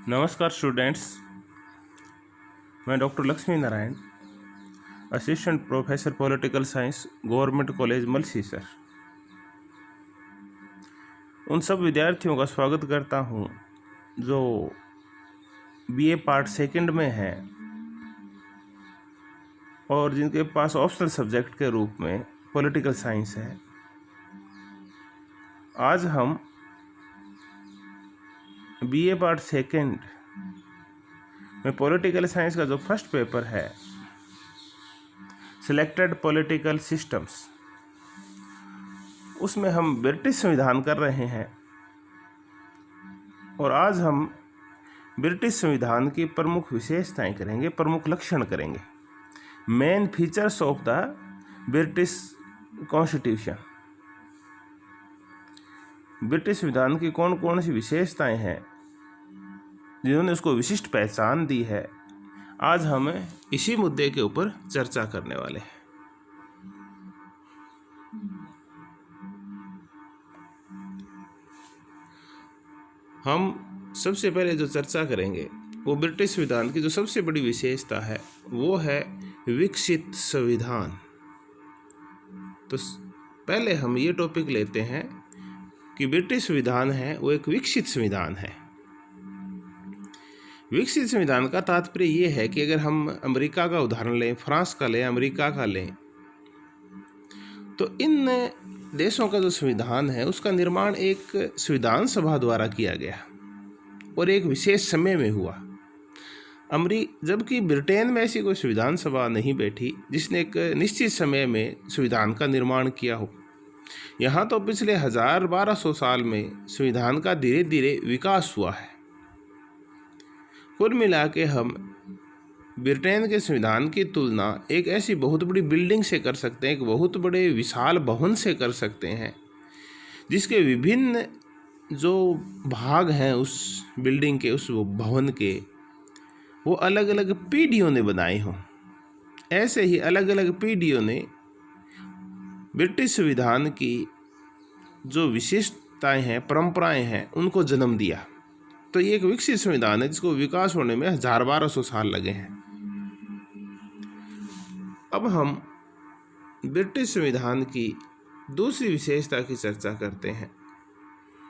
नमस्कार स्टूडेंट्स, मैं doctor Lakshmi Narayan, assistant professor political science, government college Malsisar. उन सब विद्यार्थियों का स्वागत करता हूं जो बीए पार्ट सेकंड में हैं और जिनके पास ऑप्शनल सब्जेक्ट के रूप में पॉलिटिकल साइंस है। आज हम बीए पार्ट सेकंड में पॉलिटिकल साइंस का जो फर्स्ट पेपर है, सिलेक्टेड पॉलिटिकल सिस्टम्स, उसमें हम ब्रिटिश संविधान कर रहे हैं। और आज हम ब्रिटिश संविधान की प्रमुख विशेषताएं करेंगे, प्रमुख लक्षण करेंगे, main features of the British constitution. British संविधान की कौन कौन सी विशेषताएं हैं जिन्होंने उसको विशिष्ट पहचान दी है, आज हम इसी मुद्दे के ऊपर चर्चा करने वाले हैं। हम सबसे पहले जो चर्चा करेंगे वो ब्रिटिश संविधान की जो सबसे बड़ी विशेषता है वो है विकसित संविधान। तो पहले हम ये टॉपिक लेते हैं कि ब्रिटिश संविधान है वो एक विकसित संविधान है। विकसित संविधान का तात्पर्य ये है कि अगर हम अमेरिका का उदाहरण लें, फ्रांस का लें, अमेरिका का लें, तो इन देशों का जो संविधान है उसका निर्माण एक संविधान सभा द्वारा किया गया और एक विशेष समय में हुआ। जबकि ब्रिटेन में ऐसी कोई संविधान सभा नहीं बैठी जिसने एक निश्चित समय में संविधान का निर्माण किया हो। यहाँ तो पिछले 1200 साल में संविधान का धीरे धीरे विकास हुआ है। कुल मिला के हम ब्रिटेन के संविधान की तुलना एक ऐसी बहुत बड़ी बिल्डिंग से कर सकते हैं, एक बहुत बड़े विशाल भवन से कर सकते हैं जिसके विभिन्न जो भाग हैं उस बिल्डिंग के, उस भवन के, वो अलग अलग पीढ़ियों ने बनाए हों। ऐसे ही अलग अलग पीढ़ियों ने ब्रिटिश संविधान की जो विशिष्टताएं हैं, परंपराएं हैं, उनको जन्म दिया। तो ये एक विकसित संविधान है जिसको विकास होने में 1200 साल लगे हैं। अब हम ब्रिटिश संविधान की दूसरी विशेषता की चर्चा करते हैं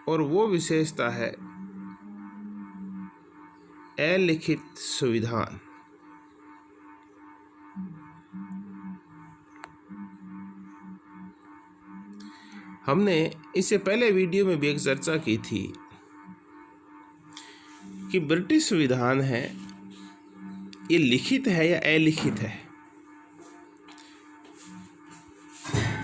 और वो विशेषता है अलिखित संविधान। हमने इससे पहले वीडियो में भी एक चर्चा की थी कि ब्रिटिश संविधान है ये लिखित है या अलिखित है,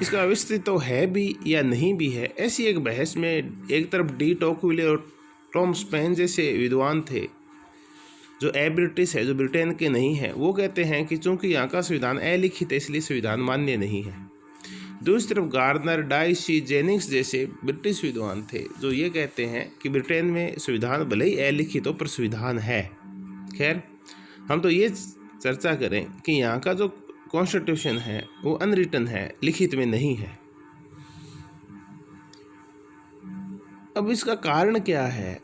इसका अस्तित्व है भी या नहीं भी है। ऐसी एक बहस में एक तरफ डी टोकविले और टॉम स्पेन जैसे विद्वान थे जो ब्रिटिश है, जो ब्रिटेन के नहीं है, वो कहते हैं कि चूंकि यहाँ का संविधान अलिखित है इसलिए संविधान मान्य नहीं है। दूसरी तरफ गार्डनर, डाइसी, जेनिंग्स जैसे ब्रिटिश विद्वान थे जो ये कहते हैं कि ब्रिटेन में संविधान भले ही अलिखित हो पर संविधान है। खैर, हम तो ये चर्चा करें कि यहाँ का जो कॉन्स्टिट्यूशन है वो अनरिटन है, लिखित में नहीं है। अब इसका कारण क्या है?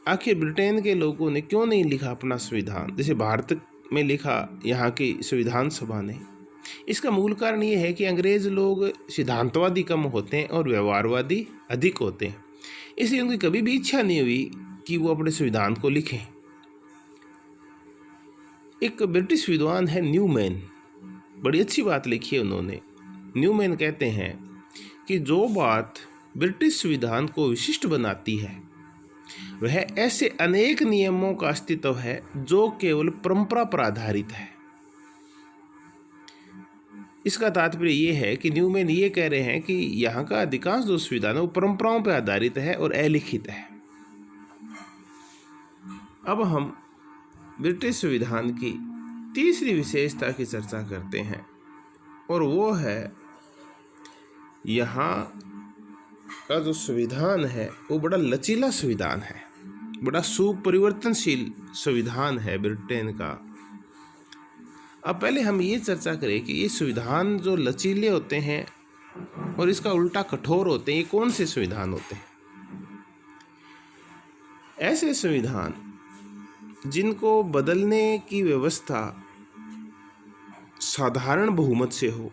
आखिर ब्रिटेन के लोगों ने क्यों नहीं लिखा अपना संविधान जैसे भारत में लिखा यहाँ की संविधान सभा ने? इसका मूल कारण ये है कि अंग्रेज लोग सिद्धांतवादी कम होते हैं और व्यवहारवादी अधिक होते हैं, इसलिए उनकी कभी भी इच्छा नहीं हुई कि वो अपने संविधान को लिखें। एक ब्रिटिश विद्वान है न्यूमैन, बड़ी अच्छी बात लिखी है उन्होंने। न्यूमैन कहते हैं कि जो बात ब्रिटिश संविधान को विशिष्ट बनाती है वह ऐसे अनेक नियमों का अस्तित्व है जो केवल परंपरा पर आधारित है। इसका तात्पर्य ये है कि न्यूमैन ये कह रहे हैं कि यहाँ का अधिकांश जो संविधान है वो परंपराओं पर आधारित है और अलिखित है। अब हम ब्रिटिश संविधान की तीसरी विशेषता की चर्चा करते हैं और वो है यहाँ का जो संविधान है वो बड़ा लचीला संविधान है, बड़ा सुपरिवर्तनशील संविधान है ब्रिटेन का। अब पहले हम ये चर्चा करें कि ये संविधान जो लचीले होते हैं और इसका उल्टा कठोर होते हैं, ये कौन से संविधान होते हैं? ऐसे संविधान जिनको बदलने की व्यवस्था साधारण बहुमत से हो।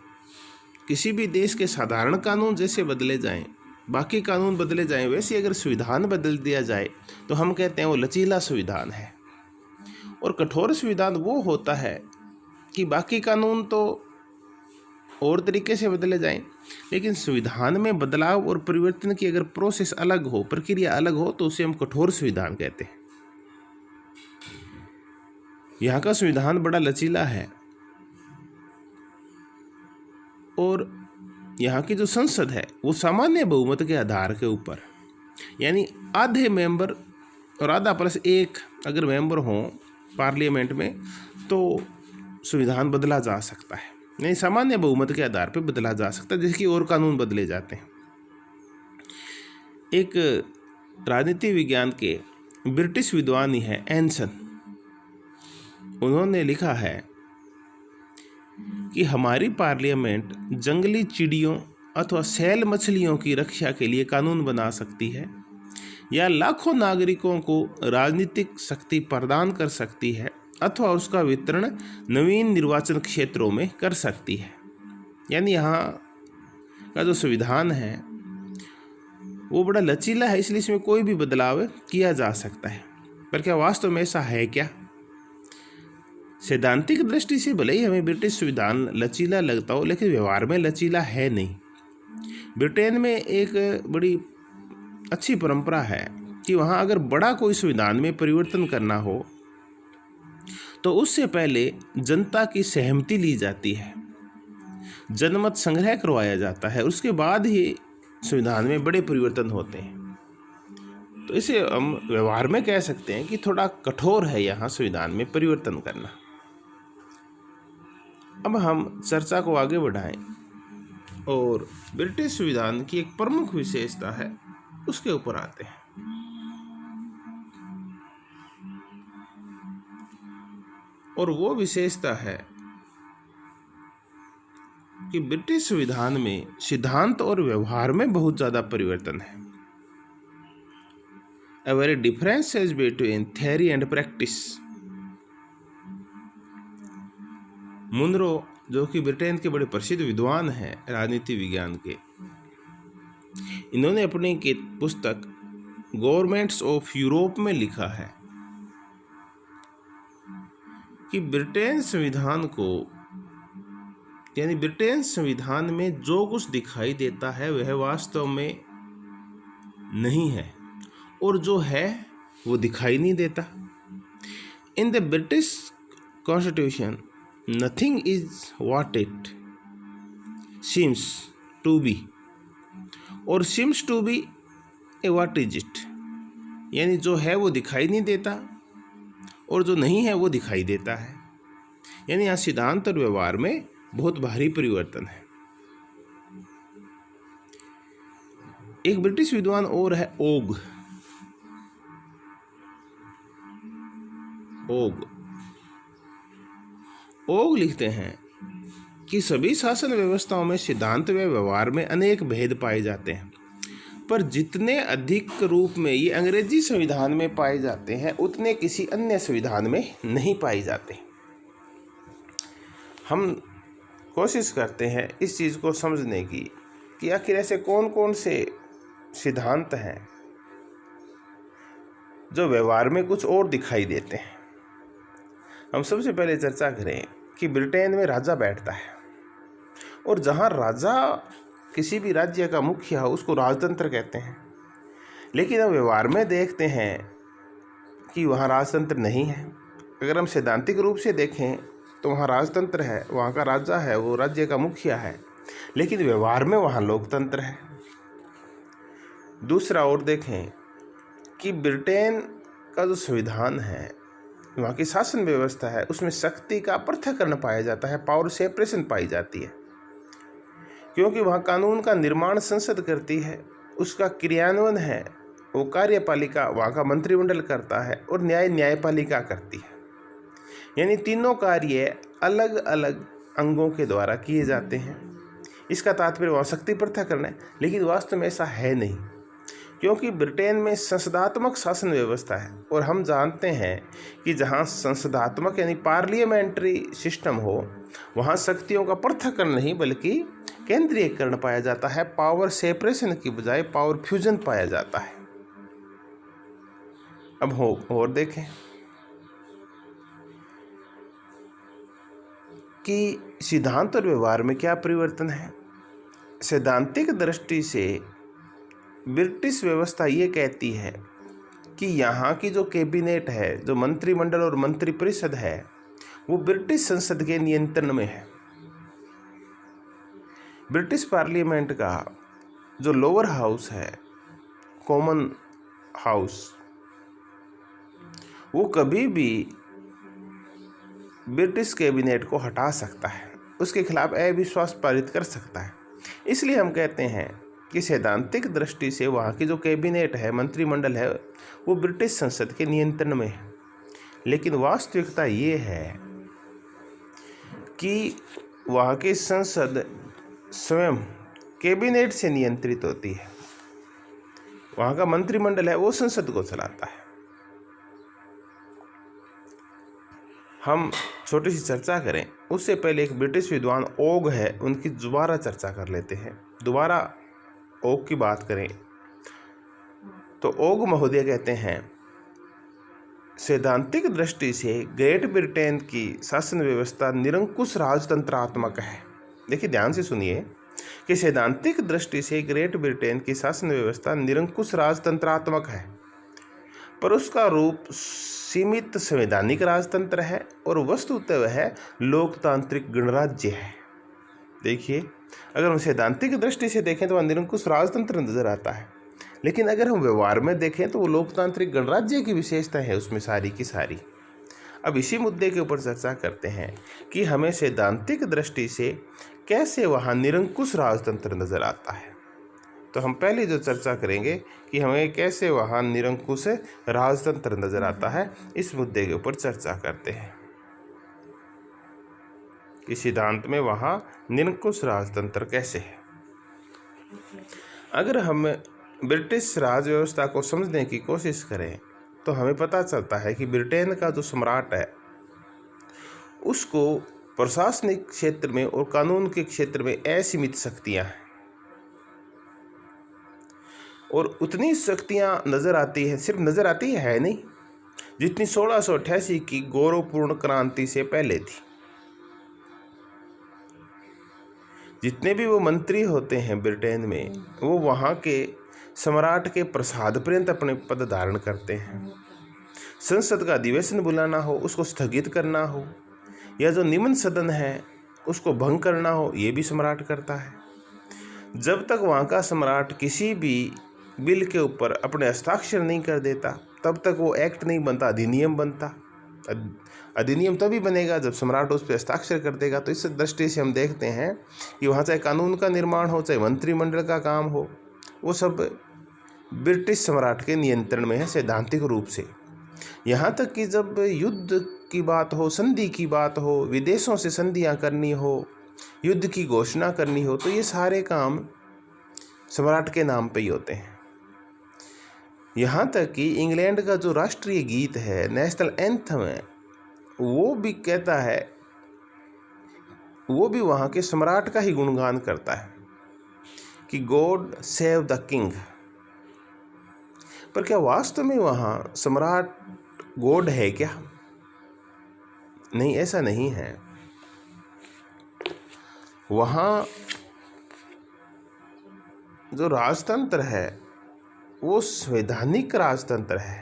किसी भी देश के साधारण कानून जैसे बदले जाएं, बाकी कानून बदले जाएं, वैसे अगर संविधान बदल दिया जाए तो हम कहते हैं वो लचीला संविधान है। और कठोर संविधान वो होता है कि बाकी कानून तो और तरीके से बदले जाएं, लेकिन संविधान में बदलाव और परिवर्तन की अगर प्रोसेस अलग हो, प्रक्रिया अलग हो, तो उसे हम कठोर संविधान कहते हैं। यहाँ का संविधान बड़ा लचीला है और यहाँ की जो संसद है वो सामान्य बहुमत के आधार के ऊपर, यानी आधे मेंबर और आधा प्लस एक अगर मेंबर हों पार्लियामेंट में तो संविधान बदला जा सकता है। नहीं, सामान्य बहुमत के आधार पर बदला जा सकता है, जैसे कि और कानून बदले जाते हैं। एक राजनीति विज्ञान के ब्रिटिश विद्वान ही है एंसन, उन्होंने लिखा है कि हमारी पार्लियामेंट जंगली चिड़ियों अथवा सैल मछलियों की रक्षा के लिए कानून बना सकती है या लाखों नागरिकों को राजनीतिक शक्ति प्रदान कर सकती है अथवा उसका वितरण नवीन निर्वाचन क्षेत्रों में कर सकती है। यानी यहाँ का जो संविधान है वो बड़ा लचीला है, इसलिए इसमें कोई भी बदलाव किया जा सकता है। पर क्या वास्तव में ऐसा है क्या? सैद्धांतिक दृष्टि से भले ही हमें ब्रिटिश संविधान लचीला लगता हो, लेकिन व्यवहार में लचीला है नहीं। ब्रिटेन में एक बड़ी अच्छी परंपरा है कि वहाँ अगर बड़ा कोई संविधान में परिवर्तन करना हो तो उससे पहले जनता की सहमति ली जाती है, जनमत संग्रह करवाया जाता है, उसके बाद ही संविधान में बड़े परिवर्तन होते हैं। तो इसे हम व्यवहार में कह सकते हैं कि थोड़ा कठोर है यहाँ संविधान में परिवर्तन करना। अब हम चर्चा को आगे बढ़ाएं और ब्रिटिश संविधान की एक प्रमुख विशेषता है उसके ऊपर आते हैं। और वो विशेषता है कि ब्रिटिश संविधान में सिद्धांत और व्यवहार में बहुत ज़्यादा परिवर्तन है। A very difference is between theory and practice. Munro, जो कि ब्रिटेन के बड़े प्रसिद्ध विद्वान हैं राजनीति विज्ञान के, इन्होंने अपनी पुस्तक गवर्नमेंट्स ऑफ यूरोप में लिखा है कि ब्रिटेन संविधान को, यानी ब्रिटेन संविधान में जो कुछ दिखाई देता है वह वास्तव में नहीं है और जो है वो दिखाई नहीं देता। In the British constitution nothing is what it seems to be और seems to be a what is it, यानी जो है वो दिखाई नहीं देता और जो नहीं है वो दिखाई देता है। यानी यहाँ सिद्धांत और व्यवहार में बहुत भारी परिवर्तन है। एक ब्रिटिश विद्वान और है ओग लिखते हैं कि सभी शासन व्यवस्थाओं में सिद्धांत व व्यवहार में अनेक भेद पाए जाते हैं, पर जितने अधिक रूप में ये अंग्रेजी संविधान में पाए जाते हैं उतने किसी अन्य संविधान में नहीं पाए जाते। हम कोशिश करते हैं इस चीज़ को समझने की कि आखिर ऐसे कौन कौन से सिद्धांत हैं जो व्यवहार में कुछ और दिखाई देते हैं। हम सबसे पहले चर्चा करें कि ब्रिटेन में राजा बैठता है और जहाँ राजा किसी भी राज्य का मुखिया हो उसको राजतंत्र कहते हैं, लेकिन हम व्यवहार में देखते हैं कि वहाँ राजतंत्र नहीं है। अगर हम सैद्धांतिक रूप से देखें तो वहाँ राजतंत्र है, वहाँ का राजा है, वो राज्य का मुखिया है, लेकिन व्यवहार में वहाँ लोकतंत्र है। दूसरा और देखें कि ब्रिटेन का जो संविधान है, वहाँ की शासन व्यवस्था है, उसमें शक्ति का पृथक्करण पाया जाता है, पावर सेपरेशन पाई जाती है, क्योंकि वहाँ कानून का निर्माण संसद करती है, उसका क्रियान्वयन है वो कार्यपालिका, वहाँ का मंत्रिमंडल करता है और न्यायपालिका करती है। यानी तीनों कार्य अलग अलग अंगों के द्वारा किए जाते हैं। इसका तात्पर्य वहाँ शक्ति पृथक्करण है, लेकिन वास्तव में ऐसा है नहीं, क्योंकि ब्रिटेन में संसदात्मक शासन व्यवस्था है और हम जानते हैं कि जहाँ संसदात्मक यानी पार्लियामेंट्री सिस्टम हो वहाँ शक्तियों का पृथक्करण नहीं बल्कि केंद्रीयकरण पाया जाता है। पावर सेपरेशन की बजाय पावर फ्यूजन पाया जाता है। अब हो और देखें कि सिद्धांत और व्यवहार में क्या परिवर्तन है। सैद्धांतिक दृष्टि से ब्रिटिश व्यवस्था ये कहती है कि यहाँ की जो कैबिनेट है, जो मंत्रिमंडल और मंत्रिपरिषद है, वो ब्रिटिश संसद के नियंत्रण में है। ब्रिटिश पार्लियामेंट का जो लोअर हाउस है, कॉमन हाउस, वो कभी भी ब्रिटिश कैबिनेट को हटा सकता है, उसके खिलाफ अविश्वास पारित कर सकता है। इसलिए हम कहते हैं कि सैद्धांतिक दृष्टि से वहाँ की जो कैबिनेट है, मंत्रिमंडल है, वो ब्रिटिश संसद के नियंत्रण में है। लेकिन वास्तविकता ये है कि वहाँ की संसद स्वयं कैबिनेट से नियंत्रित होती है। वहाँ का मंत्रिमंडल है वो संसद को चलाता है। हम छोटी सी चर्चा करें उससे पहले एक ब्रिटिश विद्वान ओग है, उनकी दोबारा चर्चा कर लेते हैं। दोबारा ओग की बात करें तो ओग महोदय कहते हैं, सैद्धांतिक दृष्टि से ग्रेट ब्रिटेन की शासन व्यवस्था निरंकुश राजतंत्रात्मक है। देखिए ध्यान से सुनिए कि सैद्धांतिक दृष्टि से ग्रेट ब्रिटेन की शासन व्यवस्था निरंकुश राजतंत्रात्मक है, पर उसका रूप सीमित संवैधानिक राजतंत्र है और वस्तुतः वह लोकतांत्रिक गणराज्य है। देखिए, अगर हम सैद्धांतिक दृष्टि से देखें तो वह निरंकुश राजतंत्र नजर आता है, लेकिन अगर हम व्यवहार में देखें तो वो लोकतांत्रिक गणराज्य की विशेषता है उसमें सारी की सारी। अब इसी मुद्दे के ऊपर चर्चा करते हैं कि हमें सैद्धांतिक दृष्टि से कैसे वहाँ निरंकुश राजतंत्र नजर आता है। तो हम पहले जो चर्चा करेंगे कि हमें कैसे वहाँ निरंकुश राजतंत्र नजर आता है, इस मुद्दे के ऊपर चर्चा करते हैं कि सिद्धांत में वहाँ निरंकुश राजतंत्र कैसे है। अगर हम ब्रिटिश राज व्यवस्था को समझने की कोशिश करें तो हमें पता चलता है कि ब्रिटेन का जो सम्राट है उसको प्रशासनिक क्षेत्र में और कानून के क्षेत्र में असीमित शक्तियां हैं और उतनी शक्तियां नजर आती है, सिर्फ नजर आती है नहीं, जितनी 1688 की गौरवपूर्ण क्रांति से पहले थी। जितने भी वो मंत्री होते हैं ब्रिटेन में, वो वहाँ के सम्राट के प्रसाद पर्यंत अपने पद धारण करते हैं। संसद का अधिवेशन बुलाना हो, उसको स्थगित करना हो, या जो निम्न सदन है उसको भंग करना हो, ये भी सम्राट करता है। जब तक वहाँ का सम्राट किसी भी बिल के ऊपर अपने हस्ताक्षर नहीं कर देता तब तक वो एक्ट नहीं बनता, अधिनियम बनता। अधिनियम तभी बनेगा जब सम्राट उस पर हस्ताक्षर कर देगा। तो इस दृष्टि से हम देखते हैं कि वहाँ चाहे कानून का निर्माण हो, चाहे मंत्रिमंडल का काम हो, वो सब ब्रिटिश सम्राट के नियंत्रण में है सैद्धांतिक रूप से। यहाँ तक कि जब युद्ध की बात हो, संधि की बात हो, विदेशों से संधियाँ करनी हो, युद्ध की घोषणा करनी हो, तो ये सारे काम सम्राट के नाम पे ही होते हैं। यहाँ तक कि इंग्लैंड का जो राष्ट्रीय गीत है, नेशनल एंथम है, वो भी कहता है, वो भी वहाँ के सम्राट का ही गुणगान करता है कि गॉड सेव द किंग। पर क्या वास्तव में वहाँ सम्राट गॉड है क्या? नहीं, ऐसा नहीं है। वहाँ जो राजतंत्र है वो संवैधानिक राजतंत्र है।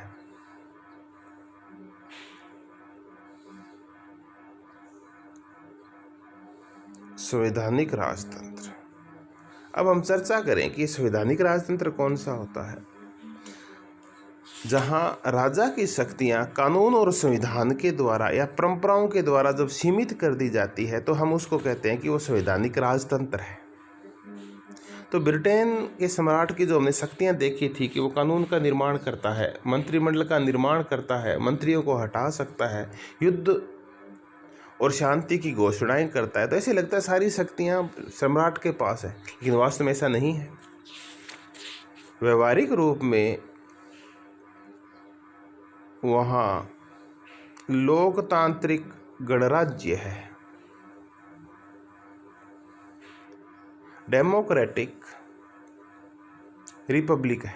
संवैधानिक राजतंत्र। अब हम चर्चा करें कि संवैधानिक राजतंत्र कौन सा होता है। जहां राजा की शक्तियां कानून और संविधान के द्वारा या परंपराओं के द्वारा जब सीमित कर दी जाती है तो हम उसको कहते हैं कि वो संवैधानिक राजतंत्र है। तो ब्रिटेन के सम्राट की जो हमने शक्तियां देखी थी कि वो कानून का निर्माण करता है, मंत्रिमंडल का निर्माण करता है, मंत्रियों को हटा सकता है, युद्ध और शांति की घोषणाएं करता है, तो ऐसे लगता है सारी शक्तियां सम्राट के पास है, लेकिन वास्तव में ऐसा नहीं है। व्यवहारिक रूप में वहाँ लोकतांत्रिक गणराज्य है, डेमोक्रेटिक रिपब्लिक है।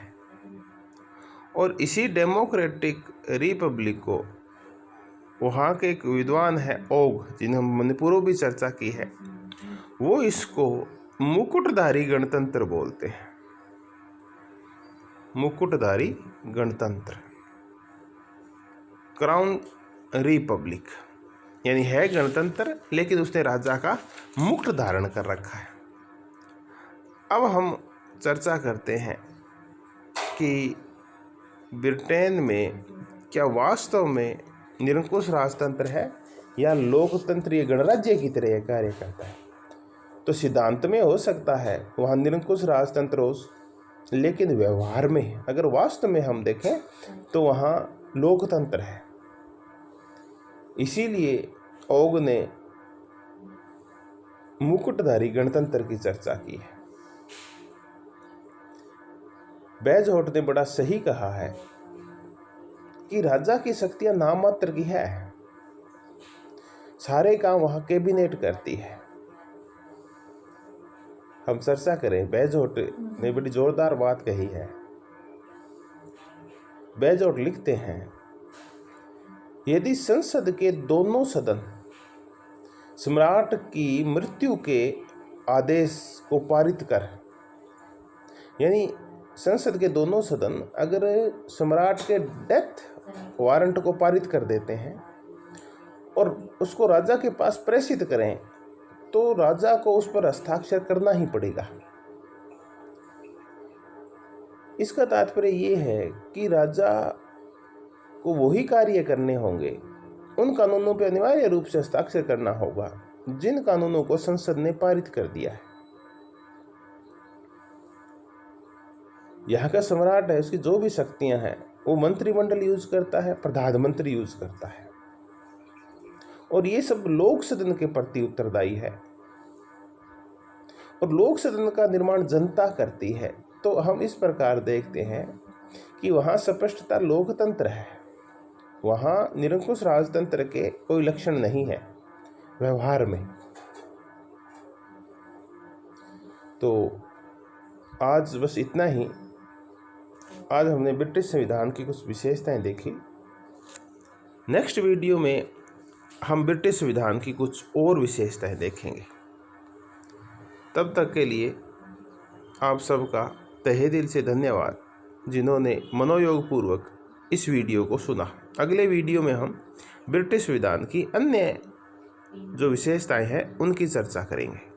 और इसी डेमोक्रेटिक रिपब्लिक को वहाँ के एक विद्वान है ओग, जिन्हें हमने पूर्व भी चर्चा की है, वो इसको मुकुटधारी गणतंत्र बोलते हैं। मुकुटधारी गणतंत्र, क्राउन रिपब्लिक, यानी है गणतंत्र लेकिन उसने राजा का मुकुट धारण कर रखा है। अब हम चर्चा करते हैं कि ब्रिटेन में क्या वास्तव में निरंकुश राजतंत्र है या लोकतंत्रीय गणराज्य की तरह कार्य करता है। तो सिद्धांत में हो सकता है वहाँ निरंकुश राजतंत्र हो, लेकिन व्यवहार में अगर वास्तव में हम देखें तो वहाँ लोकतंत्र है। इसीलिए ओग ने मुकुटधारी गणतंत्र की चर्चा की है। बेजोट ने बड़ा सही कहा है कि राजा की शक्तियां नाम मात्र की है, सारे काम वहां कैबिनेट करती है। हम चर्चा करें, बेजोट ने बड़ी जोरदार बात कही है। बेजोट लिखते हैं, यदि संसद के दोनों सदन सम्राट की मृत्यु के आदेश को पारित कर, यानी संसद के दोनों सदन अगर सम्राट के डेथ वारंट को पारित कर देते हैं और उसको राजा के पास प्रेषित करें, तो राजा को उस पर हस्ताक्षर करना ही पड़ेगा। इसका तात्पर्य ये है कि राजा को वही कार्य करने होंगे, उन कानूनों पर अनिवार्य रूप से हस्ताक्षर करना होगा जिन कानूनों को संसद ने पारित कर दिया है। यहाँ का सम्राट है, उसकी जो भी शक्तियां हैं वो मंत्रिमंडल यूज करता है, प्रधानमंत्री यूज करता है, और ये सब लोक सदन के प्रति उत्तरदायी है और लोक सदन का निर्माण जनता करती है। तो हम इस प्रकार देखते हैं कि वहाँ स्पष्टता लोकतंत्र है, वहाँ निरंकुश राजतंत्र के कोई लक्षण नहीं है व्यवहार में। तो आज बस इतना ही। आज हमने ब्रिटिश संविधान की कुछ विशेषताएं देखी। नेक्स्ट वीडियो में हम ब्रिटिश संविधान की कुछ और विशेषताएं देखेंगे। तब तक के लिए आप सबका तहे दिल से धन्यवाद जिन्होंने मनोयोग पूर्वक इस वीडियो को सुना। अगले वीडियो में हम ब्रिटिश संविधान की अन्य जो विशेषताएं हैं उनकी चर्चा करेंगे।